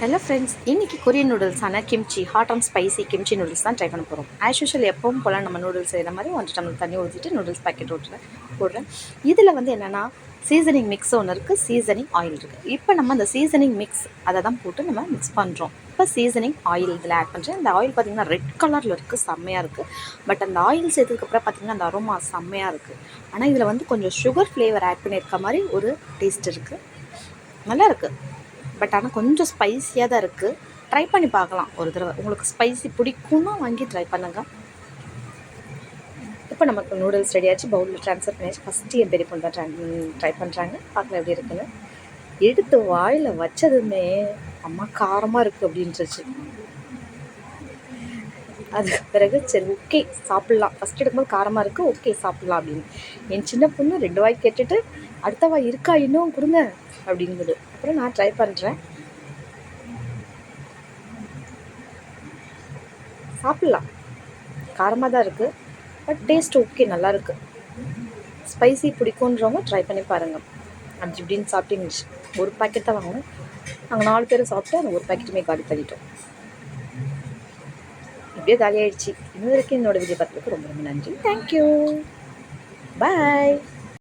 Hello friends, இன்றைக்கி Korean நூடுல்ஸான kimchi hot and spicy kimchi noodles தான் ட்ரை பண்ண போகிறோம். ஆஸ் யூஷுவல் எப்பவும் போல் நம்ம நூடுல்ஸ் செய்கிற மாதிரி 1 டம்ளர் தண்ணி ஊற்றிட்டு நூடுல்ஸ் பேக்கெட் போடுறேன். இதில் என்னென்னா சீசனிங் மிக்ஸ் ஒன்று இருக்குது, சீசனிங் ஆயில் இருக்குது. இப்போ நம்ம அந்த சீசனிங் மிக்ஸ் அதை தான் போட்டு நம்ம மிக்ஸ் பண்ணுறோம். இப்போ சீசனிங் ஆயில் இதில் ஆட் பண்ணுறேன். இந்த ஆயில் பார்த்திங்கன்னா ரெட் கலரில் இருக்குது, செம்மையாக இருக்குது. பட் அந்த ஆயில் சேர்த்ததுக்கப்புறம் பார்த்திங்கன்னா அந்த அரோமா செம்மையாக இருக்குது. ஆனால் இதில் கொஞ்சம் சுகர் ஃப்ளேவர் ஆட் பண்ணியிருக்க மாதிரி ஒரு டேஸ்ட் இருக்குது, நல்லா இருக்குது. பட் ஆனால் கொஞ்சம் ஸ்பைஸியாக தான் இருக்குது. ட்ரை பண்ணி பார்க்கலாம் ஒரு தடவை. உங்களுக்கு ஸ்பைசி பிடிக்குன்னா வாங்கி ட்ரை பண்ணுங்கள். இப்போ நமக்கு நூடுல்ஸ் ரெடி ஆச்சு, பவுலில் ட்ரான்ஸ்ஃபர் பண்ணியாச்சு. ஃபஸ்ட்டு என் பெரிய பொண்ணு தான் ட்ரை பண்ணுறாங்க, பார்க்கலாம் எப்படி இருக்குன்னு. எடுத்து வாயில் வச்சதுமே அம்மா காரமாக இருக்குது அப்படின்ட்டுருச்சு. அதுக்கு பிறகு சரி ஓகே சாப்பிட்லாம், ஃபஸ்ட் எடுக்கும்போது காரமாக இருக்குது, ஓகே சாப்பிட்லாம் அப்படின்னு. என் சின்ன பொண்ணு 2 வாய் கேட்டுட்டு அடுத்த வாய் இருக்கா இன்னும் கொடுங்க அப்படிங்குது. அப்புறம் நான் ட்ரை பண்ணுறேன், சாப்பிட்லாம். காரமாக தான் இருக்குது, பட் டேஸ்ட் ஓகே, நல்லாயிருக்கு. ஸ்பைசி பிடிக்குன்றவங்க ட்ரை பண்ணி பாருங்கள். அப்படி இப்படின்னு சாப்பிட்டு ஒரு பேக்கெட் தான் வாங்கினோம். நாங்கள் 4 பேரும் சாப்பிட்டு அந்த ஒரு பேக்கெட்டுமே காலி பண்ணிட்டோம். இப்படியே காலி ஆகிடுச்சு. இன்னும் வரைக்கும் என்னோடய வீடியோ பார்த்ததுக்கு ரொம்ப ரொம்ப நன்றி. தேங்க்யூ, பாய்.